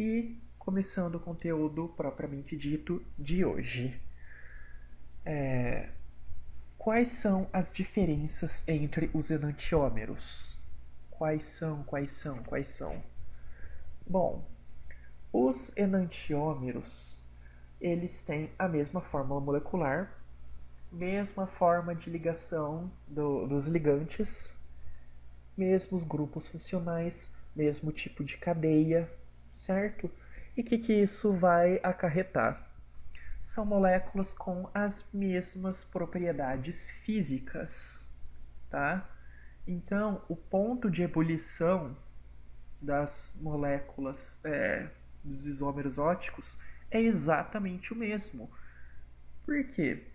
E começando o conteúdo propriamente dito de hoje. Quais são as diferenças entre os enantiômeros? Quais são? Bom, os enantiômeros, eles têm a mesma fórmula molecular, mesma forma de ligação dos ligantes, mesmos grupos funcionais, mesmo tipo de cadeia, certo? E o que isso vai acarretar? São moléculas com as mesmas propriedades físicas, tá? Então, o ponto de ebulição das moléculas dos isômeros óticos é exatamente o mesmo. Por quê?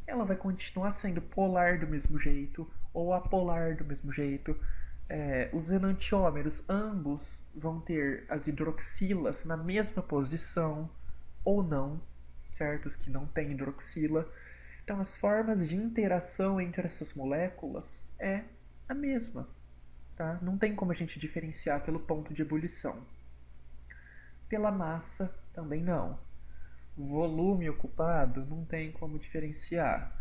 Ela vai continuar sendo polar do mesmo jeito ou apolar do mesmo jeito. Os enantiômeros, ambos vão ter as hidroxilas na mesma posição ou não, certo? Os que não têm hidroxila. Então, as formas de interação entre essas moléculas é a mesma, tá? Não tem como a gente diferenciar pelo ponto de ebulição. Pela massa, também não. Volume ocupado, não tem como diferenciar.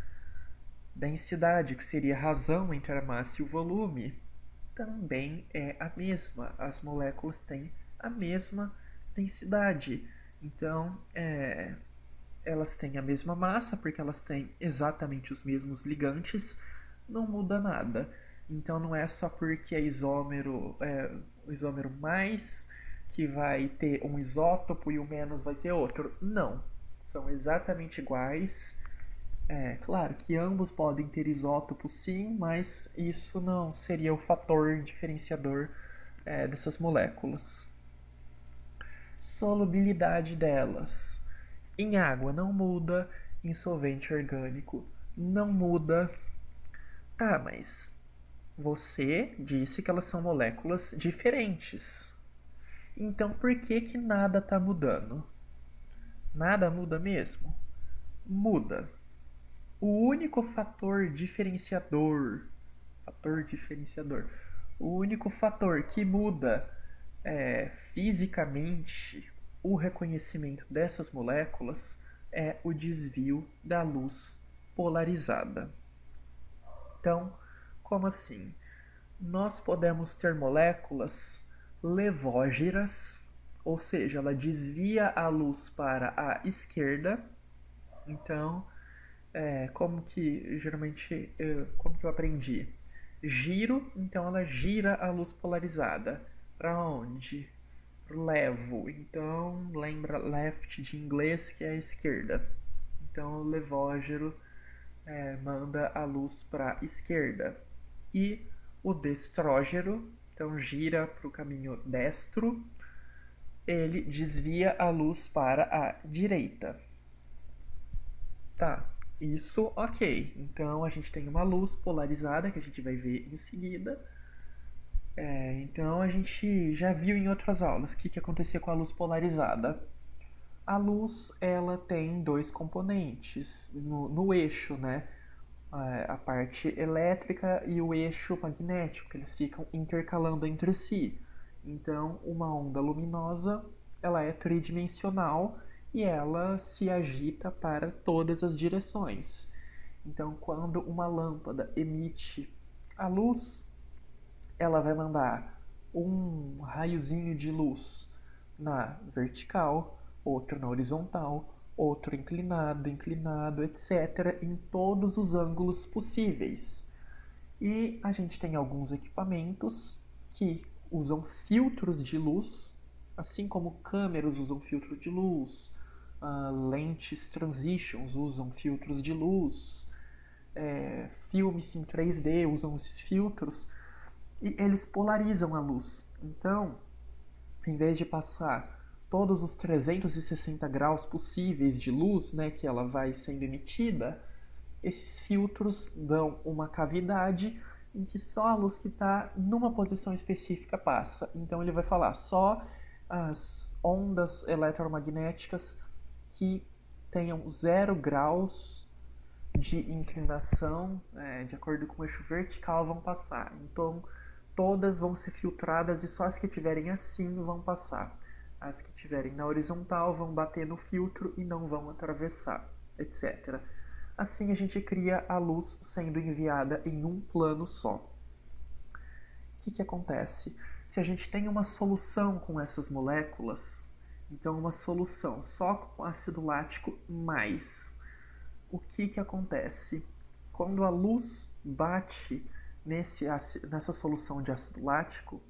Densidade, que seria a razão entre a massa e o volume, também é a mesma. As moléculas têm a mesma densidade. Então, elas têm a mesma massa, porque elas têm exatamente os mesmos ligantes, não muda nada. Então não é só porque é o isômero mais que vai ter um isótopo e o menos vai ter outro. Não, são exatamente iguais. Claro que ambos podem ter isótopos sim, mas isso não seria o fator diferenciador dessas moléculas. Solubilidade delas. Em água não muda, em solvente orgânico não muda. Tá, mas você disse que elas são moléculas diferentes. Então por que nada está mudando? Nada muda mesmo? Muda. O único o único fator que muda fisicamente o reconhecimento dessas moléculas é o desvio da luz polarizada. Então, como assim? Nós podemos ter moléculas levógeras, ou seja, ela desvia a luz para a esquerda. Então, como que geralmente, como que eu aprendi? Giro, então ela gira a luz polarizada. Para onde? Levo, então lembra left de inglês, que é a esquerda. Então o levógero manda a luz para a esquerda. E o destrógero, então gira para o caminho destro, ele desvia a luz para a direita. Tá, isso ok. Então a gente tem uma luz polarizada que a gente vai ver em seguida. Então a gente já viu em outras aulas o que acontecia com a luz polarizada. A luz ela tem dois componentes no eixo, né? A parte elétrica e o eixo magnético, que eles ficam intercalando entre si. Então, uma onda luminosa ela é tridimensional e ela se agita para todas as direções. Então, quando uma lâmpada emite a luz, ela vai mandar um raiozinho de luz na vertical, outro na horizontal, outro inclinado, etc., em todos os ângulos possíveis. E a gente tem alguns equipamentos que usam filtros de luz, assim como câmeras usam filtro de luz, lentes transitions usam filtros de luz, filmes em 3D usam esses filtros, e eles polarizam a luz. Então, em vez de passar todos os 360 graus possíveis de luz, né, que ela vai sendo emitida, esses filtros dão uma cavidade em que só a luz que está numa posição específica passa. Então ele vai falar só as ondas eletromagnéticas que tenham 0 graus de inclinação, de acordo com o eixo vertical, vão passar. Então todas vão ser filtradas e só as que tiverem assim vão passar. As que estiverem na horizontal vão bater no filtro e não vão atravessar, etc. Assim a gente cria a luz sendo enviada em um plano só. O que acontece? Se a gente tem uma solução com essas moléculas, então uma solução só com ácido lático mais, o que acontece? Quando a luz bate nessa solução de ácido lático,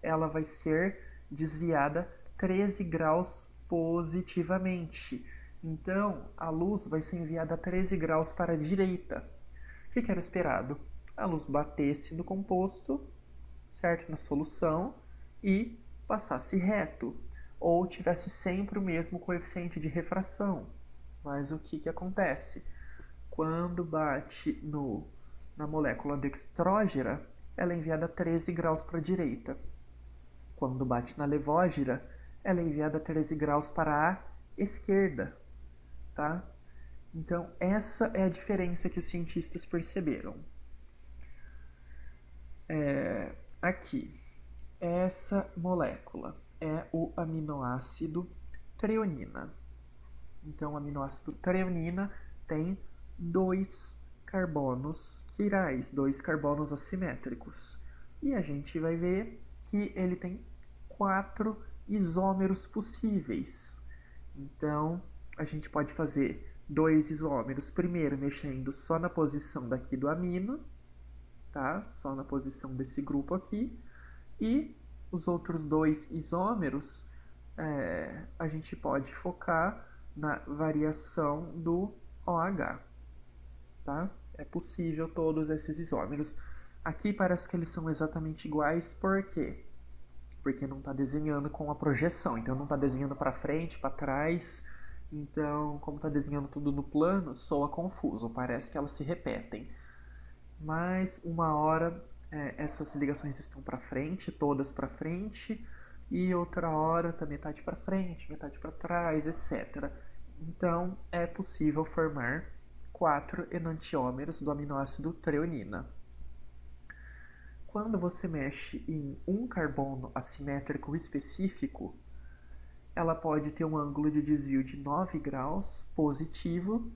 ela vai ser desviada 13 graus positivamente. Então, a luz vai ser enviada a 13 graus para a direita. O que era esperado? A luz batesse no composto, certo? Na solução, e passasse reto, ou tivesse sempre o mesmo coeficiente de refração. Mas o que acontece? Quando bate na molécula dextrógera, ela é enviada a 13 graus para a direita. Quando bate na levógera, ela é enviada a 13 graus para a esquerda. Tá? Então, essa é a diferença que os cientistas perceberam. Aqui, essa molécula é o aminoácido treonina. Então, o aminoácido treonina tem 2 carbonos quirais, 2 carbonos assimétricos. E a gente vai ver que ele tem 4 isômeros possíveis. Então, a gente pode fazer 2 isômeros, primeiro mexendo só na posição daqui do amino, tá? Só na posição desse grupo aqui. E os outros 2 isômeros, a gente pode focar na variação do OH, tá? É possível todos esses isômeros. Aqui parece que eles são exatamente iguais, por quê? Porque não está desenhando com a projeção, então não está desenhando para frente, para trás. Então, como está desenhando tudo no plano, soa confuso, parece que elas se repetem. Mas uma hora essas ligações estão para frente, todas para frente, e outra hora tá metade para frente, metade para trás, etc. Então, é possível formar 4 enantiômeros do aminoácido treonina. Quando você mexe em um carbono assimétrico específico, ela pode ter um ângulo de desvio de 9 graus positivo,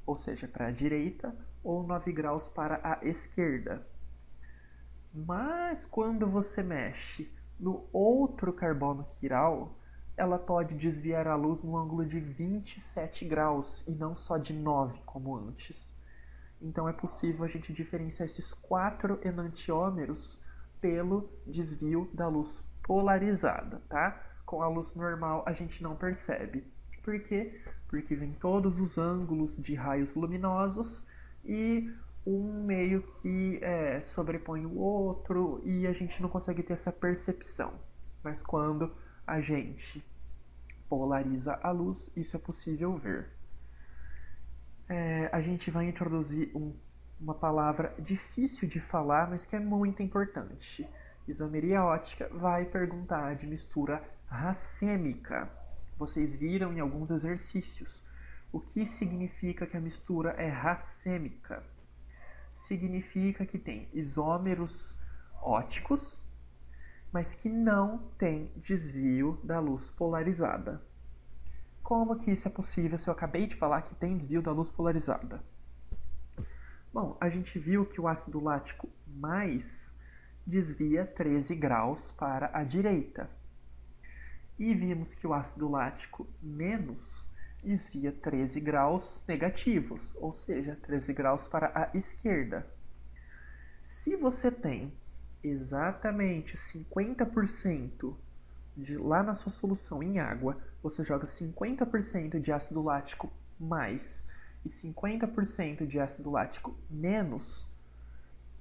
ou seja, para a direita, ou 9 graus para a esquerda. Mas quando você mexe no outro carbono quiral, ela pode desviar a luz no ângulo de 27 graus e não só de 9 como antes. Então é possível a gente diferenciar esses 4 enantiômeros pelo desvio da luz polarizada, tá? Com a luz normal a gente não percebe. Por quê? Porque vem todos os ângulos de raios luminosos e um meio que sobrepõe o outro e a gente não consegue ter essa percepção. Mas quando a gente polariza a luz, isso é possível ver. A gente vai introduzir uma palavra difícil de falar, mas que é muito importante. Isomeria ótica vai perguntar de mistura racêmica. Vocês viram em alguns exercícios. O que significa que a mistura é racêmica? Significa que tem isômeros óticos, mas que não tem desvio da luz polarizada. Como que isso é possível se eu acabei de falar que tem desvio da luz polarizada? Bom, a gente viu que o ácido lático mais desvia 13 graus para a direita. E vimos que o ácido lático menos desvia 13 graus negativos, ou seja, 13 graus para a esquerda. Se você tem exatamente 50% lá na sua solução em água, você joga 50% de ácido lático mais e 50% de ácido lático menos,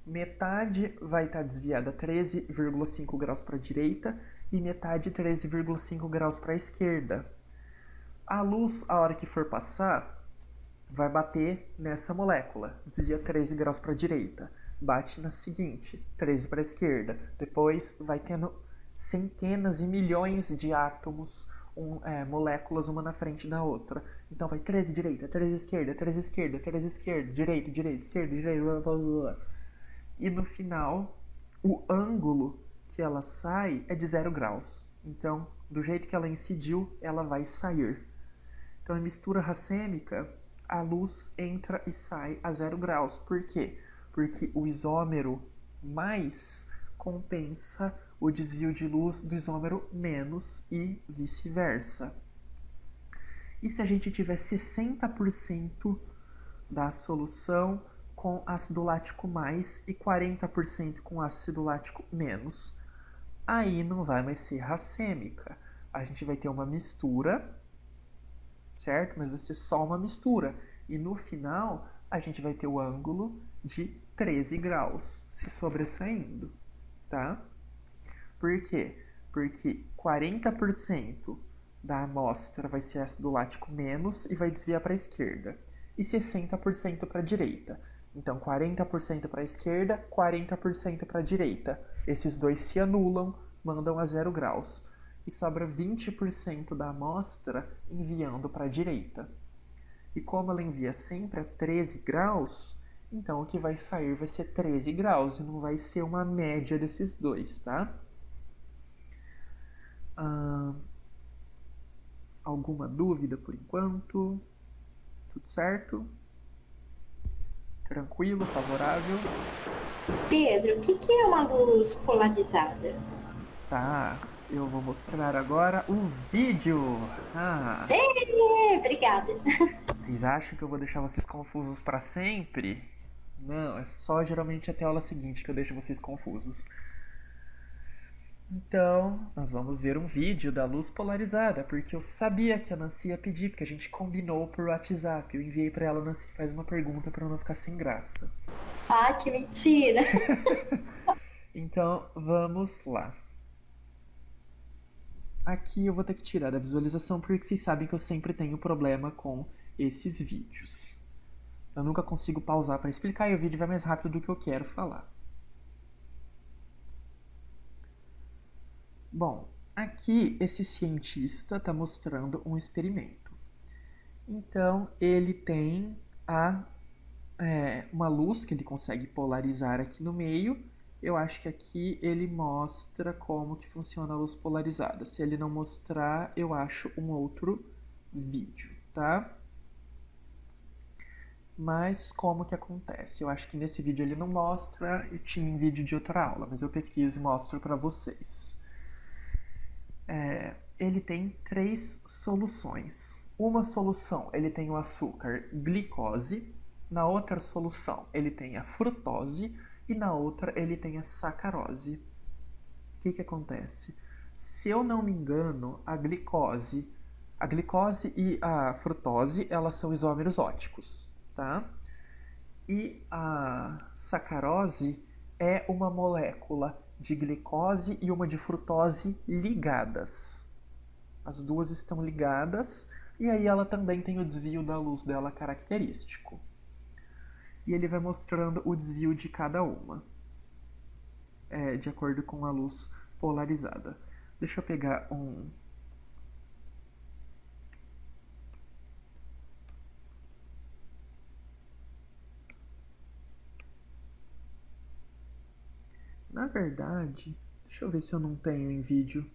metade vai estar desviada 13,5 graus para a direita e metade 13,5 graus para a esquerda. A luz, a hora que for passar, vai bater nessa molécula, desvia 13 graus para a direita, bate na seguinte, 13 para a esquerda, depois vai tendo centenas e milhões de átomos, moléculas uma na frente da outra. Então vai 13 direita, 13 esquerda, 13 esquerda, 13 esquerda, direita, direita, esquerda, direita, blá, blá, blá. E no final, o ângulo que ela sai é de 0 graus. Então, do jeito que ela incidiu, ela vai sair. Então, em mistura racêmica, a luz entra e sai a 0 graus. Por quê? Porque o isômero mais compensa o desvio de luz do isômero menos e vice-versa. E se a gente tiver 60% da solução com ácido lático mais e 40% com ácido lático menos, aí não vai mais ser racêmica. A gente vai ter uma mistura, certo? Mas vai ser só uma mistura. E no final, a gente vai ter o ângulo de 13 graus se sobressaindo, tá? Por quê? Porque 40% da amostra vai ser ácido lático menos e vai desviar para a esquerda. E 60% para a direita. Então, 40% para a esquerda, 40% para a direita. Esses dois se anulam, mandam a 0 graus. E sobra 20% da amostra enviando para a direita. E como ela envia sempre a 13 graus, então o que vai sair vai ser 13 graus e não vai ser uma média desses dois, tá? Alguma dúvida por enquanto? Tudo certo? Tranquilo, favorável? Pedro, o que que é uma luz polarizada? Tá, eu vou mostrar agora o vídeo. Obrigada. Vocês acham que eu vou deixar vocês confusos para sempre? Não, é só geralmente até a aula seguinte que eu deixo vocês confusos. Então, nós vamos ver um vídeo da luz polarizada, porque eu sabia que a Nancy ia pedir, porque a gente combinou por WhatsApp. Eu enviei para ela, Nancy, faz uma pergunta para não ficar sem graça. Ah, que mentira! Então, vamos lá. Aqui eu vou ter que tirar da visualização, porque vocês sabem que eu sempre tenho problema com esses vídeos. Eu nunca consigo pausar para explicar e o vídeo vai mais rápido do que eu quero falar. Bom, aqui esse cientista está mostrando um experimento. Então, ele tem uma luz que ele consegue polarizar aqui no meio. Eu acho que aqui ele mostra como que funciona a luz polarizada. Se ele não mostrar, eu acho um outro vídeo, tá? Mas como que acontece? Eu acho que nesse vídeo ele não mostra, eu tinha um vídeo de outra aula, mas eu pesquiso e mostro para vocês. Ele tem 3 soluções. Uma solução, ele tem o açúcar glicose, na outra solução ele tem a frutose e na outra ele tem a sacarose. O que acontece? Se eu não me engano, a glicose e a frutose, elas são isômeros óticos, tá? E a sacarose é uma molécula de glicose e uma de frutose ligadas. As duas estão ligadas e aí ela também tem o desvio da luz dela característico. E ele vai mostrando o desvio de cada uma, de acordo com a luz polarizada. Deixa eu pegar um... Na verdade, deixa eu ver se eu não tenho em vídeo.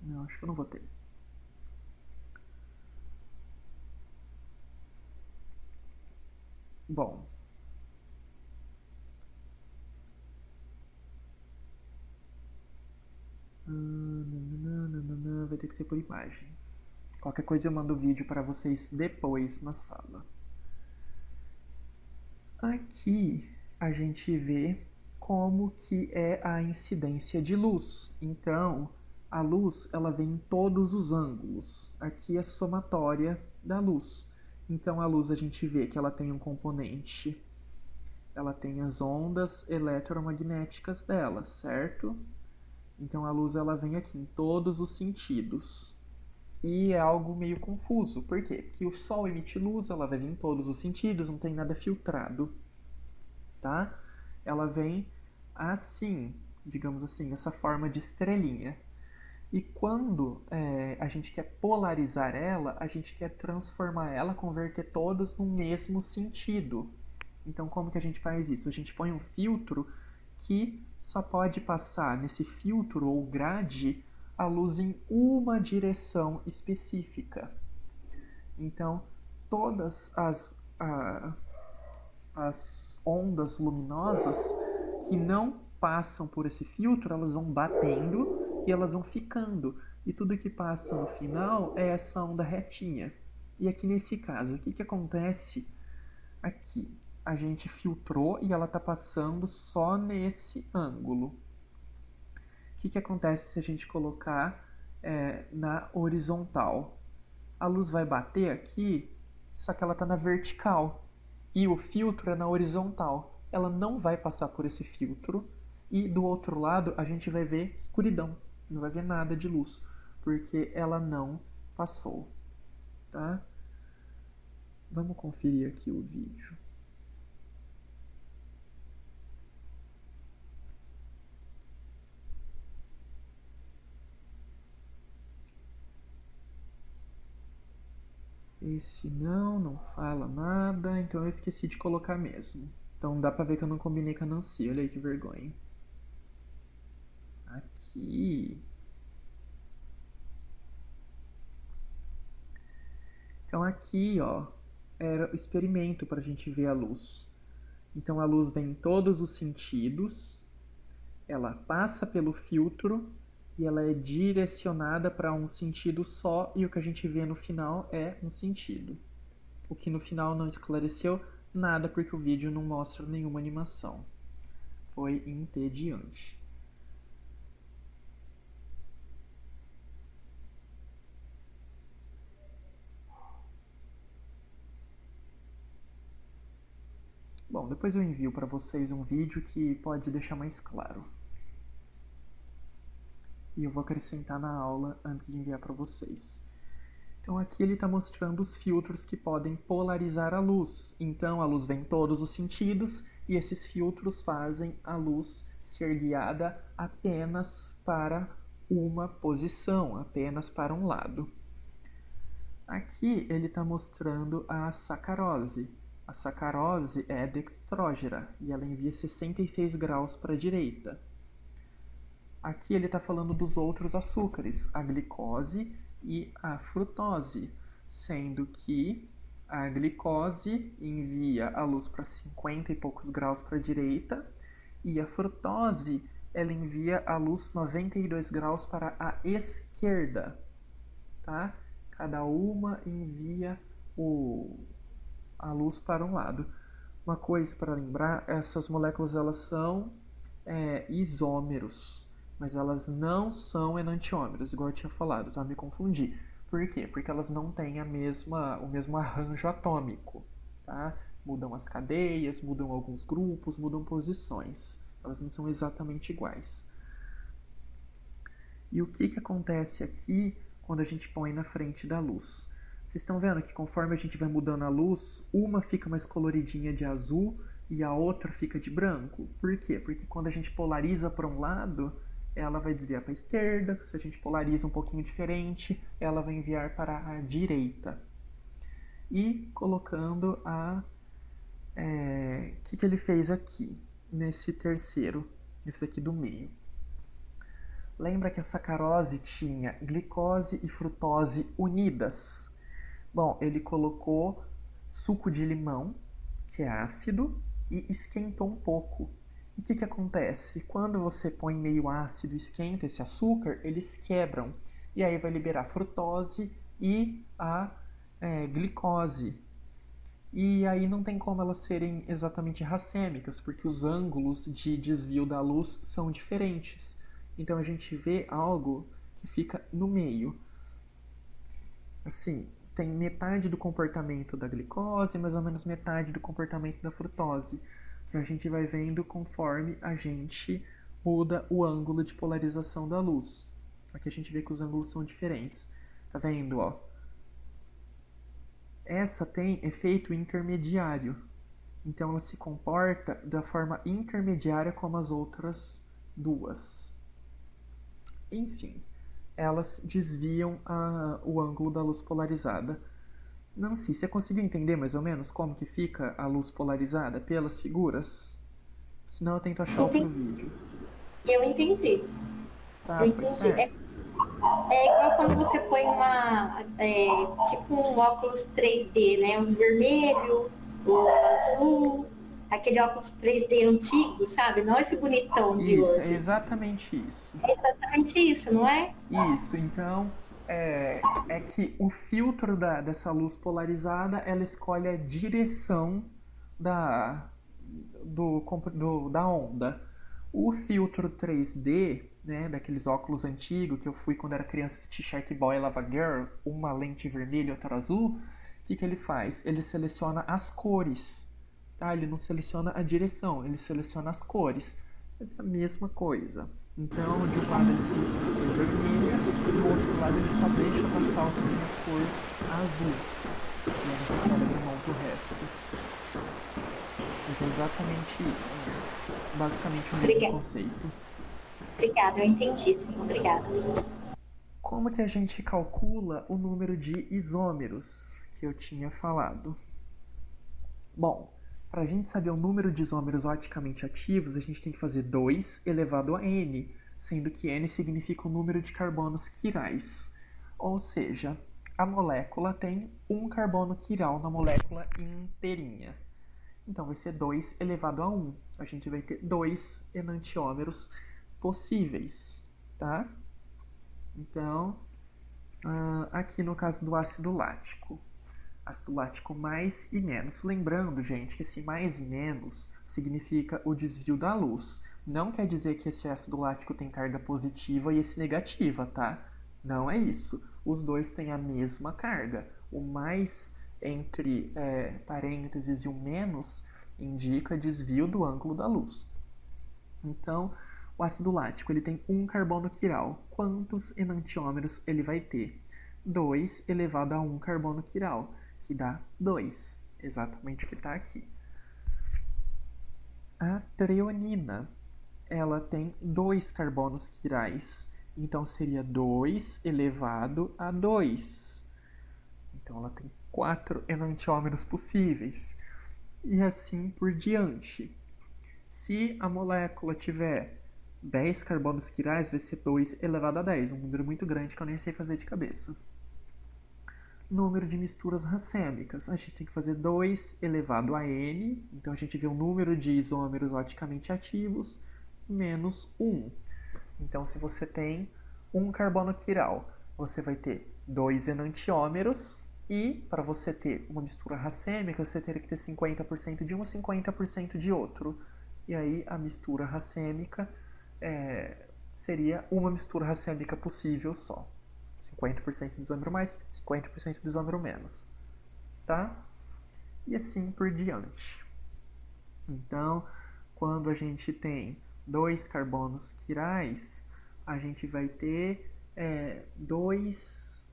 Não, acho que eu não vou ter. Bom. Vai ter que ser por imagem. Qualquer coisa eu mando o vídeo para vocês depois na sala. Aqui a gente vê como que é a incidência de luz. Então, a luz ela vem em todos os ângulos. Aqui é a somatória da luz. Então, a luz a gente vê que ela tem um componente, ela tem as ondas eletromagnéticas dela, certo? Então, a luz ela vem aqui em todos os sentidos. E é algo meio confuso. Por quê? Porque o Sol emite luz, ela vai vir em todos os sentidos, não tem nada filtrado, tá? Ela vem assim, digamos assim, essa forma de estrelinha. E quando a gente quer polarizar ela, a gente quer transformar ela, converter todas no mesmo sentido. Então, como que a gente faz isso? A gente põe um filtro que só pode passar nesse filtro ou grade a luz em uma direção específica. Então, todas as ondas luminosas que não passam por esse filtro, elas vão batendo e elas vão ficando. E tudo que passa no final é essa onda retinha. E aqui nesse caso, o que, que acontece aqui? A gente filtrou e ela está passando só nesse ângulo. O que, que acontece se a gente colocar na horizontal? A luz vai bater aqui, só que ela está na vertical. E o filtro é na horizontal. Ela não vai passar por esse filtro. E do outro lado a gente vai ver escuridão. Não vai ver nada de luz. Porque ela não passou. Tá? Vamos conferir aqui o vídeo. Esse não fala nada, então eu esqueci de colocar mesmo. Então dá pra ver que eu não combinei com a Nancy, olha aí que vergonha. Aqui. Então aqui, ó, era o experimento para a gente ver a luz. Então a luz vem em todos os sentidos, ela passa pelo filtro e ela é direcionada para um sentido só, e o que a gente vê no final é um sentido. O que no final não esclareceu nada porque o vídeo não mostra nenhuma animação. Foi entediante. Bom, depois eu envio para vocês um vídeo que pode deixar mais claro. E eu vou acrescentar na aula antes de enviar para vocês. Então aqui ele está mostrando os filtros que podem polarizar a luz. Então a luz vem em todos os sentidos e esses filtros fazem a luz ser guiada apenas para uma posição, apenas para um lado. Aqui ele está mostrando a sacarose. A sacarose é dextrógera e ela envia 66 graus para a direita. Aqui ele está falando dos outros açúcares, a glicose e a frutose, sendo que a glicose envia a luz para 50 e poucos graus para a direita e a frutose ela envia a luz 92 graus para a esquerda, tá? Cada uma envia a luz para um lado. Uma coisa para lembrar, essas moléculas elas são isômeros, mas elas não são enantiômeros, igual eu tinha falado, tá? Me confundi. Por quê? Porque elas não têm o mesmo arranjo atômico, tá? Mudam as cadeias, mudam alguns grupos, mudam posições. Elas não são exatamente iguais. E o que acontece aqui quando a gente põe na frente da luz? Vocês estão vendo que conforme a gente vai mudando a luz, uma fica mais coloridinha de azul e a outra fica de branco. Por quê? Porque quando a gente polariza para um lado, ela vai desviar para a esquerda. Se a gente polariza um pouquinho diferente, ela vai enviar para a direita. E colocando que ele fez aqui, nesse terceiro, esse aqui do meio. Lembra que a sacarose tinha glicose e frutose unidas? Bom, ele colocou suco de limão, que é ácido, e esquentou um pouco. E o que acontece? Quando você põe meio ácido e esquenta esse açúcar, eles quebram. E aí vai liberar a frutose e a glicose. E aí não tem como elas serem exatamente racêmicas, porque os ângulos de desvio da luz são diferentes. Então a gente vê algo que fica no meio. Assim, tem metade do comportamento da glicose, mais ou menos metade do comportamento da frutose, que a gente vai vendo conforme a gente muda o ângulo de polarização da luz. Aqui a gente vê que os ângulos são diferentes. Tá vendo, ó? Essa tem efeito intermediário. Então ela se comporta da forma intermediária como as outras duas. Enfim, elas desviam o ângulo da luz polarizada. Nancy, você conseguiu entender mais ou menos como que fica a luz polarizada pelas figuras? Senão eu tento achar outro vídeo. Eu entendi. Tá, Eu foi entendi. certo? É igual quando você põe tipo um óculos 3D, né? O vermelho, o azul, aquele óculos 3D antigo, sabe? Não esse bonitão de Isso, é hoje. exatamente isso. É exatamente isso, não é? Isso, então é que o filtro dessa luz polarizada, ela escolhe a direção da, da onda. O filtro 3D, né, daqueles óculos antigos que eu fui quando era criança assistir Shark Boy e Lava Girl, uma lente vermelha e outra azul, o que ele faz? Ele seleciona as cores, tá? Ele não seleciona a direção, ele seleciona as cores. Mas é a mesma coisa. Então, de um lado ele seleciona a cor vermelha, do outro lado ele só deixa passar a cor azul. E aí nosso cérebro monta o resto. Mas é exatamente, basicamente o mesmo conceito. Obrigada, eu entendi, sim. Obrigada. Como que a gente calcula o número de isômeros que eu tinha falado? Bom, para a gente saber o número de isômeros oticamente ativos, a gente tem que fazer 2 elevado a n, sendo que n significa o número de carbonos quirais. Ou seja, a molécula tem um carbono quiral na molécula inteirinha. Então vai ser 2 elevado a 1. A gente vai ter 2 enantiômeros possíveis, tá? Então, aqui no caso do ácido lático mais e menos. Lembrando, gente, que esse mais e menos significa o desvio da luz. Não quer dizer que esse ácido lático tem carga positiva e esse negativa, tá? Não é isso. Os dois têm a mesma carga. O mais entre parênteses e o menos indica desvio do ângulo da luz. Então, o ácido lático ele tem um carbono quiral. Quantos enantiômeros ele vai ter? 2 elevado a 1 carbono quiral, que dá 2, exatamente o que está aqui. A treonina, ela tem 2 carbonos quirais, então seria 2 elevado a 2. Então ela tem 4 enantiômeros possíveis. E assim por diante. Se a molécula tiver 10 carbonos quirais, vai ser 2 elevado a 10, um número muito grande que eu nem sei fazer de cabeça. Número de misturas racêmicas, a gente tem que fazer 2 elevado a n, então a gente vê o número de isômeros oticamente ativos, menos 1. Então, se você tem um carbono quiral, você vai ter 2 enantiômeros, e para você ter uma mistura racêmica, você teria que ter 50% de um e 50% de outro. E aí a mistura racêmica seria uma mistura racêmica possível só. 50% de isômero mais, 50% de isômero menos. Tá? E assim por diante. Então, quando a gente tem 2 carbonos quirais, a gente vai ter 2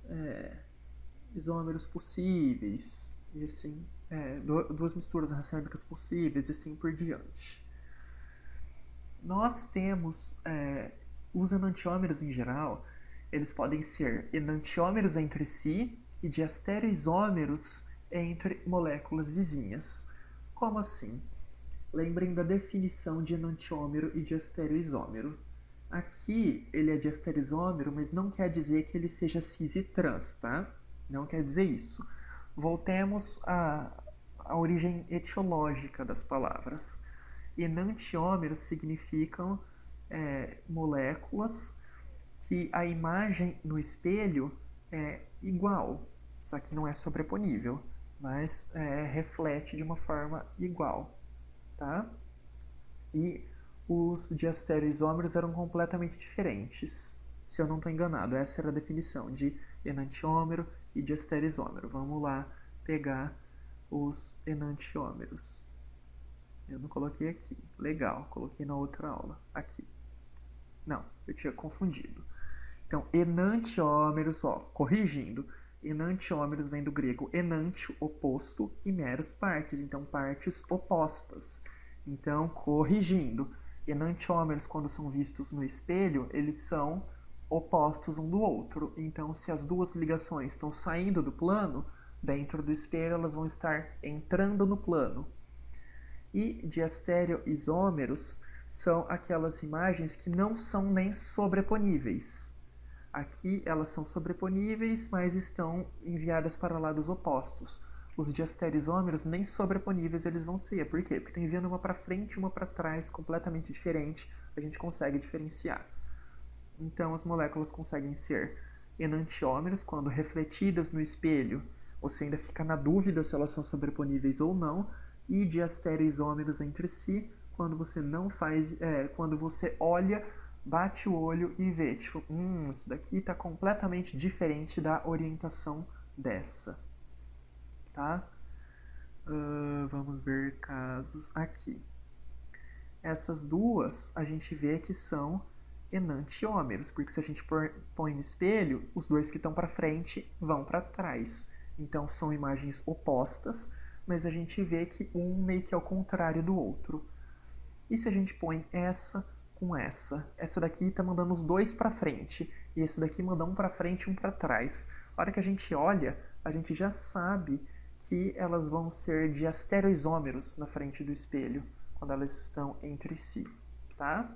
isômeros possíveis, e assim, 2 misturas racêmicas possíveis, e assim por diante. Nós temos os enantiômeros em geral, eles podem ser enantiômeros entre si e diastereoisômeros entre moléculas vizinhas. Como assim? Lembrem da definição de enantiômero e diastereoisômero. Aqui ele é diastereoisômero, mas não quer dizer que ele seja cis e trans, tá? Não quer dizer isso. Voltemos à origem etiológica das palavras. Enantiômeros significam moléculas que a imagem no espelho é igual, só que não é sobreponível, mas reflete de uma forma igual, tá? E os diastereoisômeros eram completamente diferentes, se eu não estou enganado. Essa era a definição de enantiômero e diastereoisômero. Vamos lá pegar os enantiômeros. Eu não coloquei aqui. Legal, coloquei na outra aula. Aqui. Não, eu tinha confundido. Então, enantiômeros, corrigindo. Enantiômeros vem do grego enantio, oposto, e meros partes. Então, partes opostas. Então, corrigindo. Enantiômeros, quando são vistos no espelho, eles são opostos um do outro. Então, se as duas ligações estão saindo do plano, dentro do espelho elas vão estar entrando no plano. E diastereoisômeros são aquelas imagens que não são nem sobreponíveis. Aqui elas são sobreponíveis, mas estão enviadas para lados opostos. Os diastereoisômeros nem sobreponíveis eles vão ser. Por quê? Porque está enviando uma para frente e uma para trás, completamente diferente. A gente consegue diferenciar. Então, as moléculas conseguem ser enantiômeros quando refletidas no espelho. Você ainda fica na dúvida se elas são sobreponíveis ou não. E diastereoisômeros entre si, quando você não faz, quando você olha, bate o olho e vê, tipo, isso daqui está completamente diferente da orientação dessa, tá? Vamos ver casos aqui. Essas duas a gente vê que são enantiômeros, porque se a gente põe no espelho, os dois que estão para frente vão para trás. Então são imagens opostas, mas a gente vê que um meio que é o contrário do outro. E se a gente põe essa com essa? Essa daqui está mandando os dois para frente, e esse daqui manda um para frente e um para trás. A hora que a gente olha, a gente já sabe que elas vão ser diastereoisômeros na frente do espelho, quando elas estão entre si, tá?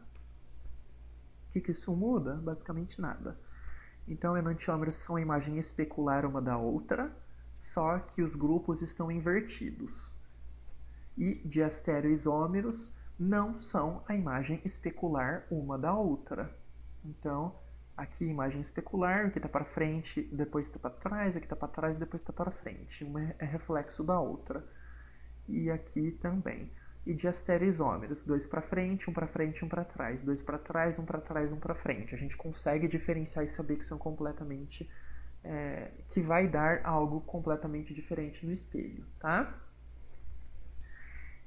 O que isso muda? Basicamente nada. Então, enantiômeros são a imagem especular uma da outra, só que os grupos estão invertidos. E diastereoisômeros não são a imagem especular uma da outra. Então, aqui imagem especular, o que está para frente, depois está para trás, o que está para trás, depois está para frente. Uma é reflexo da outra. E aqui também. E diastereoisômeros, dois para frente, um para frente, um para trás. Dois para trás, um para frente. A gente consegue diferenciar e saber que são completamente... que vai dar algo completamente diferente no espelho, tá?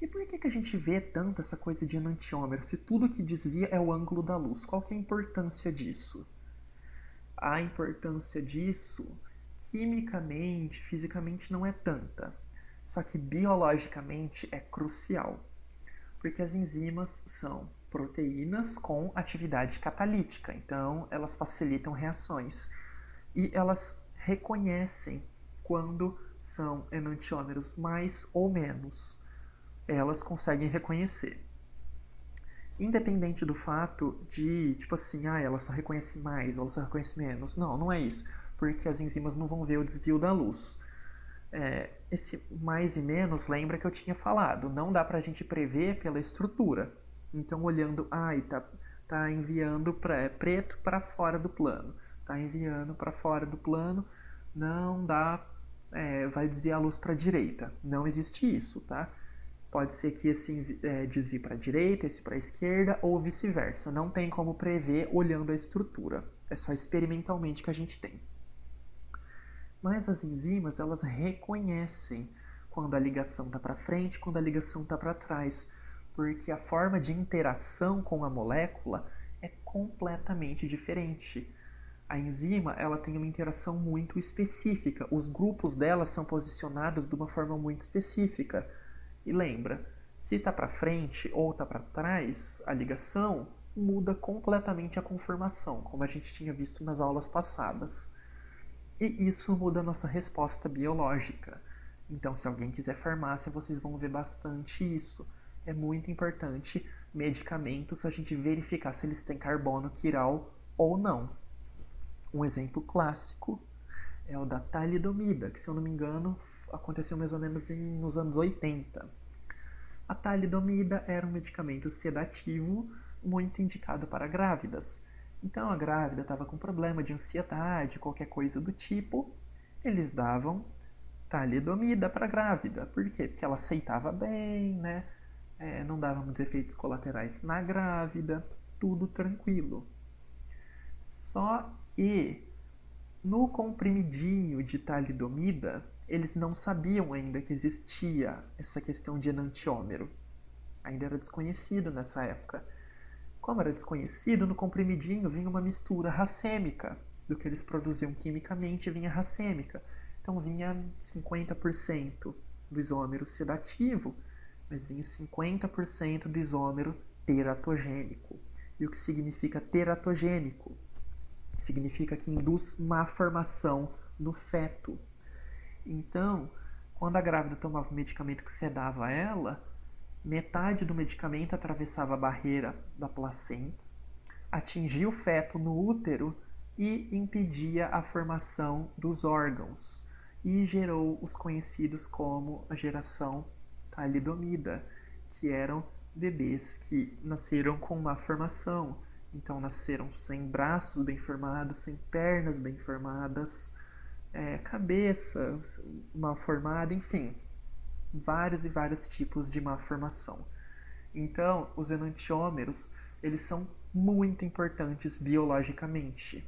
E por que a gente vê tanto essa coisa de enantiômero? Se tudo que desvia é o ângulo da luz, qual que é a importância disso? A importância disso, quimicamente, fisicamente, não é tanta. Só que biologicamente é crucial. Porque as enzimas são proteínas com atividade catalítica, então elas facilitam reações. E elas reconhecem quando são enantiômeros mais ou menos. Elas conseguem reconhecer. Independente do fato de, tipo assim, elas só reconhecem mais ou elas só reconhecem menos. Não, não é isso. Porque as enzimas não vão ver o desvio da luz. Esse mais e menos, lembra que eu tinha falado. Não dá pra gente prever pela estrutura. Então, olhando, tá enviando preto para fora do plano. Tá enviando para fora do plano, não dá, vai desviar a luz para a direita. Não existe isso, tá? Pode ser que esse desvie para a direita, esse para a esquerda, ou vice-versa. Não tem como prever olhando a estrutura. É só experimentalmente que a gente tem. Mas as enzimas, elas reconhecem quando a ligação está para frente, quando a ligação está para trás. Porque a forma de interação com a molécula é completamente diferente. A enzima, ela tem uma interação muito específica. Os grupos dela são posicionados de uma forma muito específica. E lembra, se está para frente ou está para trás, a ligação muda completamente a conformação, como a gente tinha visto nas aulas passadas. E isso muda a nossa resposta biológica. Então, se alguém quiser farmácia, vocês vão ver bastante isso. É muito importante, medicamentos, a gente verificar se eles têm carbono quiral ou não. Um exemplo clássico é o da talidomida, que, se eu não me engano, aconteceu mais ou menos nos anos 80. A talidomida era um medicamento sedativo muito indicado para grávidas. Então, a grávida estava com problema de ansiedade, qualquer coisa do tipo, eles davam talidomida para a grávida. Por quê? Porque ela aceitava bem, né? Não dava muitos efeitos colaterais na grávida, tudo tranquilo. Só que no comprimidinho de talidomida, eles não sabiam ainda que existia essa questão de enantiômero. Ainda era desconhecido nessa época. Como era desconhecido, no comprimidinho vinha uma mistura racêmica. Do que eles produziam quimicamente vinha racêmica. Então vinha 50% do isômero sedativo, mas vinha 50% do isômero teratogênico. E o que significa teratogênico? significa que induz má formação no feto. Então, quando a grávida tomava o medicamento que sedava ela, metade do medicamento atravessava a barreira da placenta, atingia o feto no útero e impedia a formação dos órgãos, e gerou os conhecidos como a geração talidomida, que eram bebês que nasceram com má formação. Então nasceram sem braços bem formados, sem pernas bem formadas, cabeça mal formada, enfim, vários e vários tipos de má formação. Então, os enantiômeros, eles são muito importantes biologicamente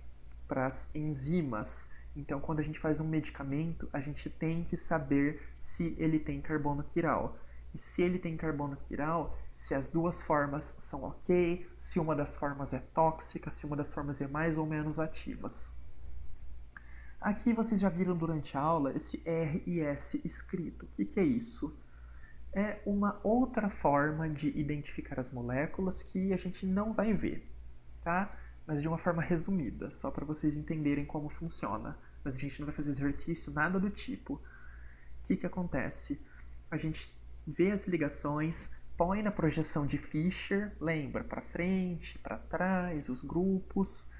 para as enzimas. Então, quando a gente faz um medicamento, a gente tem que saber se ele tem carbono quiral. E se ele tem carbono quiral, se as duas formas são ok, se uma das formas é tóxica, se uma das formas é mais ou menos ativas. Aqui vocês já viram durante a aula esse R e S escrito. O que é isso? É uma outra forma de identificar as moléculas que a gente não vai ver, tá? Mas de uma forma resumida, só para vocês entenderem como funciona. Mas a gente não vai fazer exercício, nada do tipo. O que acontece? A gente vê as ligações, põe na projeção de Fischer, lembra, para frente, para trás, os grupos,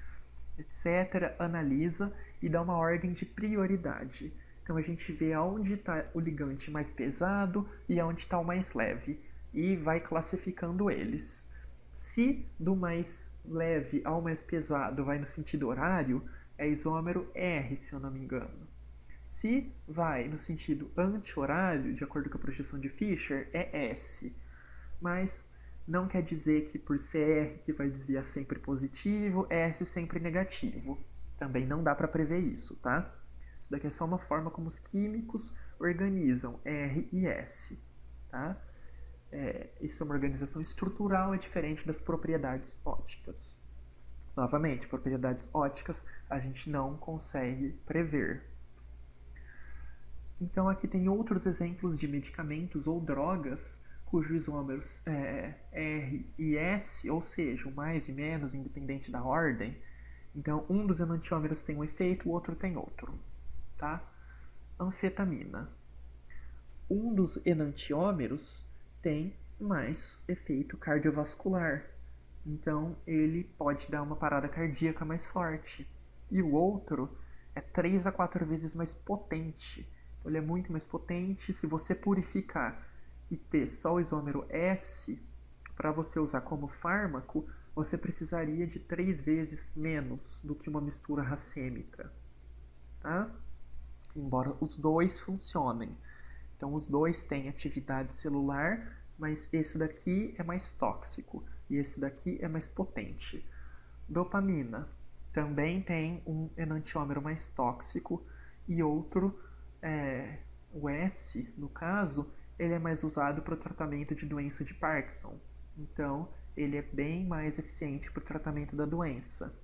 etc., analisa e dá uma ordem de prioridade. Então a gente vê aonde está o ligante mais pesado e aonde está o mais leve e vai classificando eles. Se do mais leve ao mais pesado vai no sentido horário, é isômero R, se eu não me engano. Se vai no sentido anti-horário, de acordo com a projeção de Fischer, é S. Mas não quer dizer que por ser R que vai desviar sempre positivo, S sempre negativo. Também não dá para prever isso, tá? Isso daqui é só uma forma como os químicos organizam R e S, tá? Isso é uma organização estrutural, é diferente das propriedades ópticas. Novamente, propriedades ópticas a gente não consegue prever. Então aqui tem outros exemplos de medicamentos ou drogas cujos isômeros R e S, ou seja, o mais e menos, independente da ordem. Então um dos enantiômeros tem um efeito, o outro tem outro. Tá? Anfetamina. Um dos enantiômeros tem mais efeito cardiovascular. Então, ele pode dar uma parada cardíaca mais forte. E o outro é 3 a 4 vezes mais potente. Então, ele é muito mais potente. Se você purificar e ter só o isômero S, para você usar como fármaco, você precisaria de 3 vezes menos do que uma mistura racêmica. Tá? Embora os dois funcionem. Então, os dois têm atividade celular, mas esse daqui é mais tóxico e esse daqui é mais potente. Dopamina também tem um enantiômero mais tóxico e outro, o S, no caso, ele é mais usado para o tratamento de doença de Parkinson. Então, ele é bem mais eficiente para o tratamento da doença.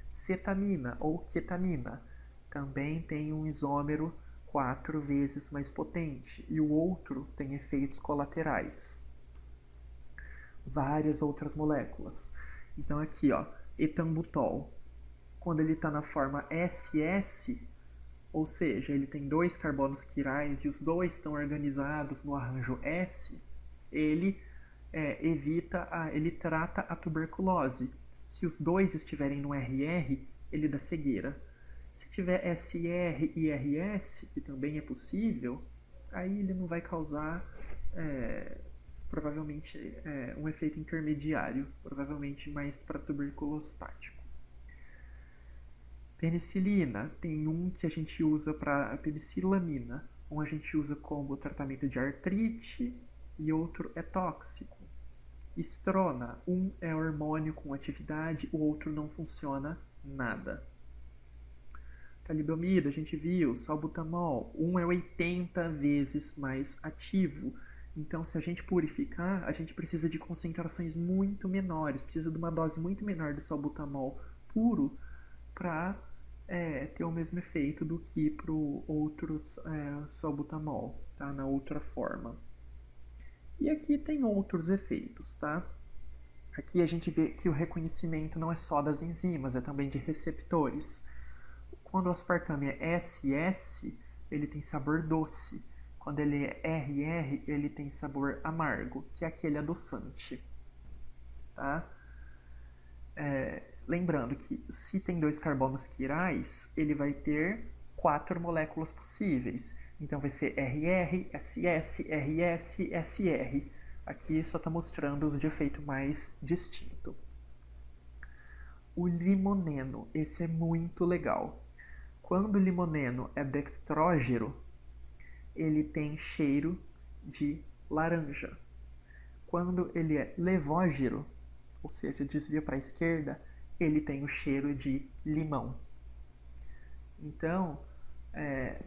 Cetamina ou ketamina também tem um isômero 4 vezes mais potente e o outro tem efeitos colaterais. Várias outras moléculas. Então aqui, ó, etambutol, quando ele está na forma SS, ou seja, ele tem 2 carbonos quirais e os dois estão organizados no arranjo S, ele ele trata a tuberculose. Se os dois estiverem no RR, ele dá cegueira. Se tiver SR e RS, que também é possível, aí ele não vai causar, provavelmente, um efeito intermediário, provavelmente mais para tuberculostático. Penicilina, tem um que a gente usa para penicilamina, um a gente usa como tratamento de artrite e outro é tóxico. Estrona, um é hormônio com atividade, o outro não funciona nada. Talidomida, a gente viu, salbutamol, um é 80 vezes mais ativo. Então, se a gente purificar, a gente precisa de concentrações muito menores, precisa de uma dose muito menor de salbutamol puro para ter o mesmo efeito do que para o outro salbutamol, tá? Na outra forma. E aqui tem outros efeitos, tá? Aqui a gente vê que o reconhecimento não é só das enzimas, é também de receptores. Quando o aspartame é SS, ele tem sabor doce. Quando ele é RR, ele tem sabor amargo, que é aquele adoçante. Tá? Lembrando que se tem 2 carbonos quirais, ele vai ter 4 moléculas possíveis. Então vai ser RR, SS, RS, SR. Aqui só está mostrando os de efeito mais distinto. O limoneno, esse é muito legal. Quando o limoneno é dextrógero, ele tem cheiro de laranja. Quando ele é levógero, ou seja, desvia para a esquerda, ele tem o cheiro de limão. Então,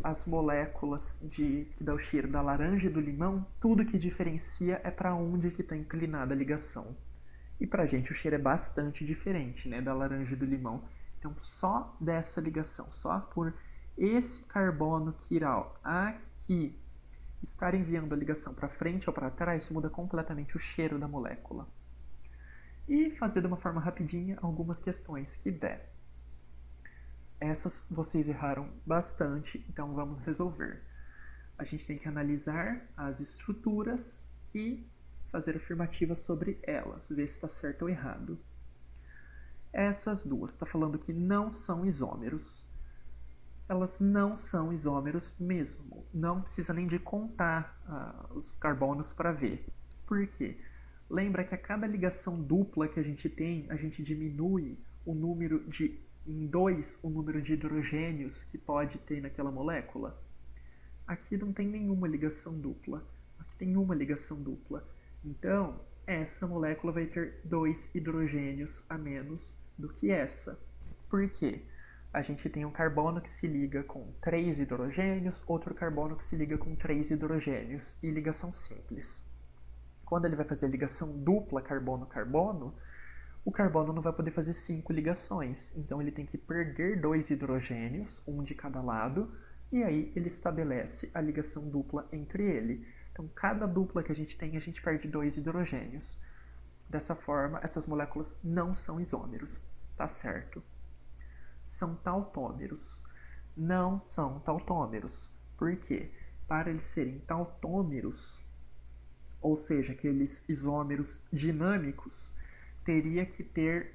as moléculas que dão o cheiro da laranja e do limão, tudo que diferencia é para onde que está inclinada a ligação. E para a gente o cheiro é bastante diferente, né, da laranja e do limão. Então, só dessa ligação, só por esse carbono quiral aqui estar enviando a ligação para frente ou para trás, muda completamente o cheiro da molécula. E fazer de uma forma rapidinha algumas questões que der. Essas vocês erraram bastante, então vamos resolver. A gente tem que analisar as estruturas e fazer afirmativas sobre elas, ver se está certo ou errado. Essas duas, está falando que não são isômeros. Elas não são isômeros mesmo. Não precisa nem de contar os carbonos para ver. Por quê? Lembra que a cada ligação dupla que a gente tem, a gente diminui o número em 2 o número de hidrogênios que pode ter naquela molécula? Aqui não tem nenhuma ligação dupla. Aqui tem uma ligação dupla. Então, essa molécula vai ter 2 hidrogênios a menos do que essa. Por quê? A gente tem um carbono que se liga com 3 hidrogênios, outro carbono que se liga com 3 hidrogênios, e ligação simples. Quando ele vai fazer ligação dupla carbono-carbono, o carbono não vai poder fazer 5 ligações. Então ele tem que perder 2 hidrogênios, um de cada lado, e aí ele estabelece a ligação dupla entre ele. Então cada dupla que a gente tem, a gente perde 2 hidrogênios. Dessa forma, essas moléculas não são isômeros. Tá certo? São tautômeros. Não são tautômeros. Por quê? Para eles serem tautômeros, ou seja, aqueles isômeros dinâmicos, teria que ter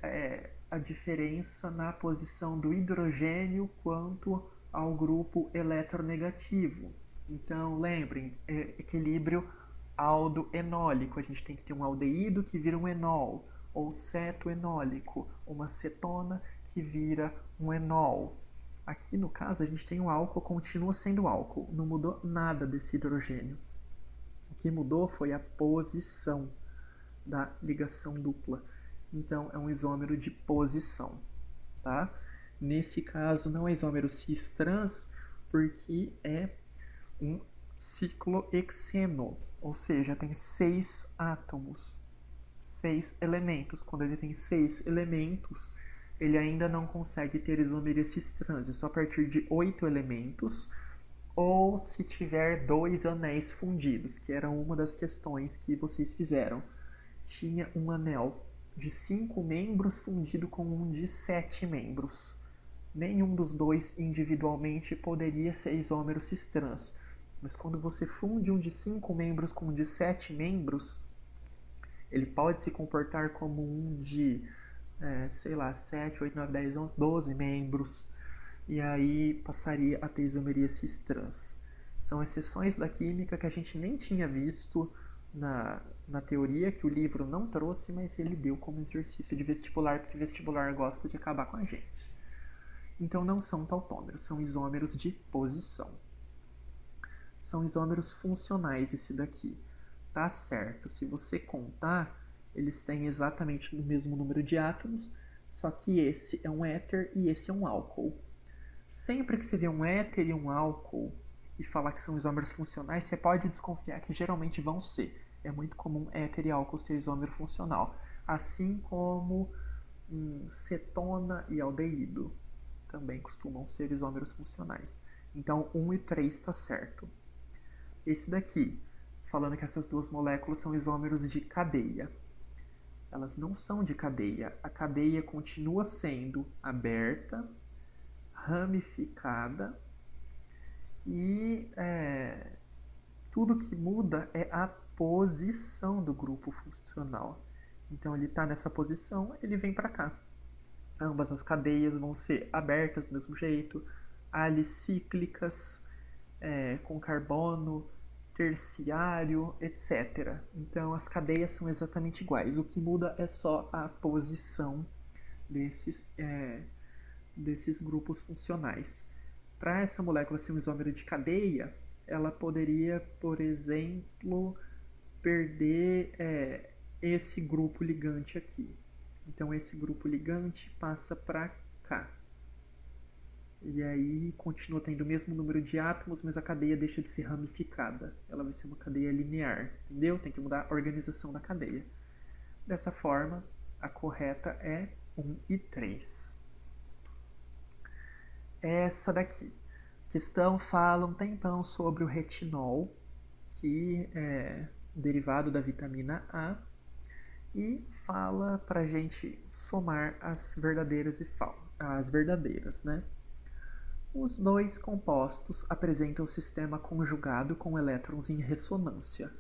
a diferença na posição do hidrogênio quanto ao grupo eletronegativo. Então, lembrem, equilíbrio aldo-enólico. A gente tem que ter um aldeído que vira um enol, ou cetoenólico, uma cetona que vira um enol. Aqui, no caso, a gente tem um álcool, continua sendo álcool, não mudou nada desse hidrogênio. O que mudou foi a posição da ligação dupla. Então, é um isômero de posição. Tá? Nesse caso, não é isômero cis-trans, porque é um ciclohexeno, ou seja, tem 6 átomos, 6 elementos. Quando ele tem 6 elementos, ele ainda não consegue ter isomeria cis-trans, é só a partir de 8 elementos, ou se tiver 2 anéis fundidos, que era uma das questões que vocês fizeram. Tinha um anel de 5 membros fundido com um de 7 membros. Nenhum dos dois individualmente poderia ser isômero cis-trans. Mas quando você funde um de 5 membros com um de 7 membros, ele pode se comportar como um de, 7, 8, 9, 10, 11, 12 membros. E aí passaria a ter isomeria cis-trans. São exceções da química que a gente nem tinha visto na teoria, que o livro não trouxe, mas ele deu como exercício de vestibular, porque vestibular gosta de acabar com a gente. Então não são tautômeros, são isômeros de posição. São isômeros funcionais esse daqui. Tá certo, se você contar, eles têm exatamente o mesmo número de átomos, só que esse é um éter e esse é um álcool. Sempre que você vê um éter e um álcool e falar que são isômeros funcionais, você pode desconfiar que geralmente vão ser. É muito comum éter e álcool ser isômero funcional, assim como cetona e aldeído também costumam ser isômeros funcionais. Então 1 e 3 está certo. Esse daqui, falando que essas duas moléculas são isômeros de cadeia. elas não são de cadeia. A cadeia continua sendo aberta, ramificada e tudo que muda é a posição do grupo funcional. Então ele está nessa posição, ele vem para cá. Ambas as cadeias vão ser abertas do mesmo jeito, alicíclicas, com carbono terciário, etc. Então as cadeias são exatamente iguais. O que muda é só a posição desses grupos funcionais. Para essa molécula ser um isômero de cadeia, ela poderia, por exemplo, perder esse grupo ligante aqui. Então esse grupo ligante passa para cá. E aí continua tendo o mesmo número de átomos, mas a cadeia deixa de ser ramificada. Ela vai ser uma cadeia linear, entendeu? Tem que mudar a organização da cadeia. Dessa forma, a correta é 1 e 3. Essa daqui. A questão fala um tempão sobre o retinol, que é derivado da vitamina A, e fala pra gente somar as verdadeiras as verdadeiras, né? Os dois compostos apresentam sistema conjugado com elétrons em ressonância.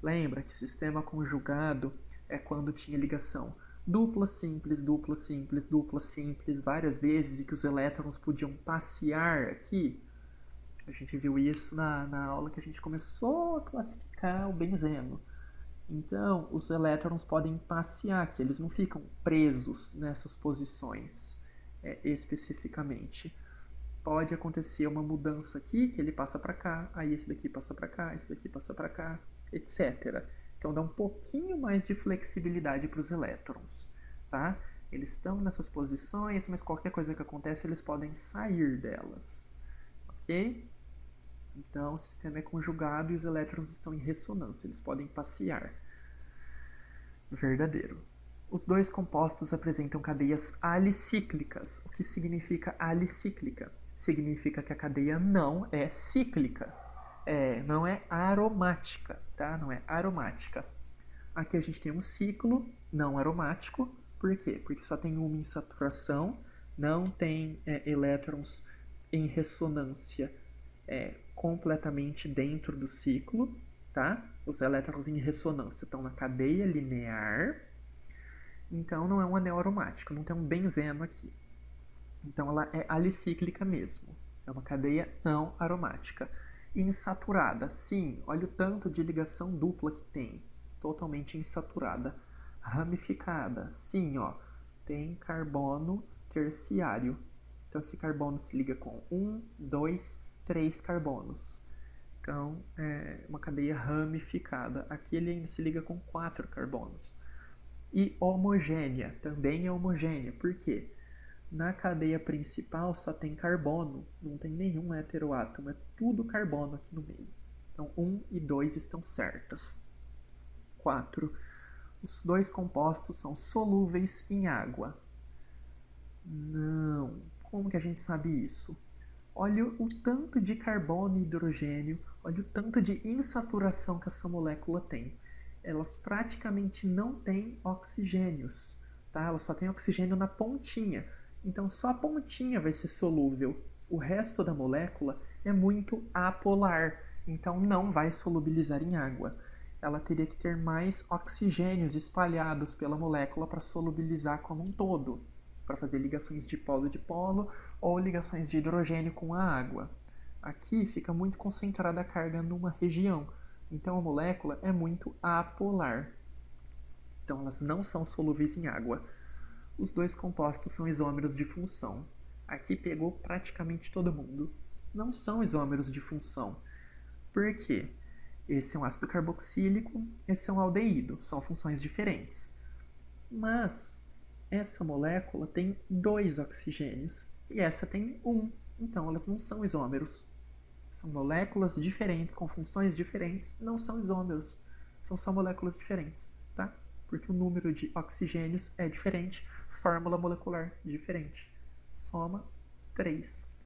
Lembra que sistema conjugado é quando tinha ligação dupla simples, dupla simples, dupla simples várias vezes e que os elétrons podiam passear aqui? A gente viu isso na aula que a gente começou a classificar o benzeno. Então, os elétrons podem passear aqui, eles não ficam presos nessas posições especificamente. Pode acontecer uma mudança aqui, que ele passa para cá, aí esse daqui passa para cá, esse daqui passa para cá, etc. Então dá um pouquinho mais de flexibilidade para os elétrons, tá? Eles estão nessas posições, mas qualquer coisa que acontece, eles podem sair delas, ok? Então o sistema é conjugado e os elétrons estão em ressonância, eles podem passear. Verdadeiro. Os dois compostos apresentam cadeias alicíclicas. O que significa alicíclica? Significa que a cadeia não é cíclica, não é aromática, tá? Não é aromática. Aqui a gente tem um ciclo não aromático. Por quê? Porque só tem uma insaturação, não tem elétrons em ressonância completamente dentro do ciclo, tá? Os elétrons em ressonância estão na cadeia linear. Então não é um anel aromático, não tem um benzeno aqui. Então ela é alicíclica mesmo. É uma cadeia não aromática. Insaturada, sim, olha o tanto de ligação dupla que tem. Totalmente insaturada. Ramificada, sim, ó, tem carbono terciário. Então esse carbono se liga com 1, 2, 3 carbonos. Então é uma cadeia ramificada. Aqui ele ainda se liga com 4 carbonos. E homogênea, também é homogênea. Por quê? Na cadeia principal só tem carbono, não tem nenhum heteroátomo, é tudo carbono aqui no meio. Então 1 e 2 estão certas. 4. Os dois compostos são solúveis em água. Não. Como que a gente sabe isso? Olha o tanto de carbono e hidrogênio, olha o tanto de insaturação que essa molécula tem. Elas praticamente não têm oxigênios, tá? Elas só têm oxigênio na pontinha. Então só a pontinha vai ser solúvel. O resto da molécula é muito apolar, então não vai solubilizar em água. Ela teria que ter mais oxigênios espalhados pela molécula para solubilizar como um todo, para fazer ligações de polo ou ligações de hidrogênio com a água. Aqui fica muito concentrada a carga numa região, então a molécula é muito apolar. Então elas não são solúveis em água. Os dois compostos são isômeros de função. Aqui pegou praticamente todo mundo. Não são isômeros de função. Por quê? Esse é um ácido carboxílico, esse é um aldeído. São funções diferentes. Mas essa molécula tem 2 oxigênios e essa tem 1. Então elas não são isômeros. São moléculas diferentes, com funções diferentes, não são isômeros. São só moléculas diferentes, tá? Porque o número de oxigênios é diferente, fórmula molecular diferente. Soma 3.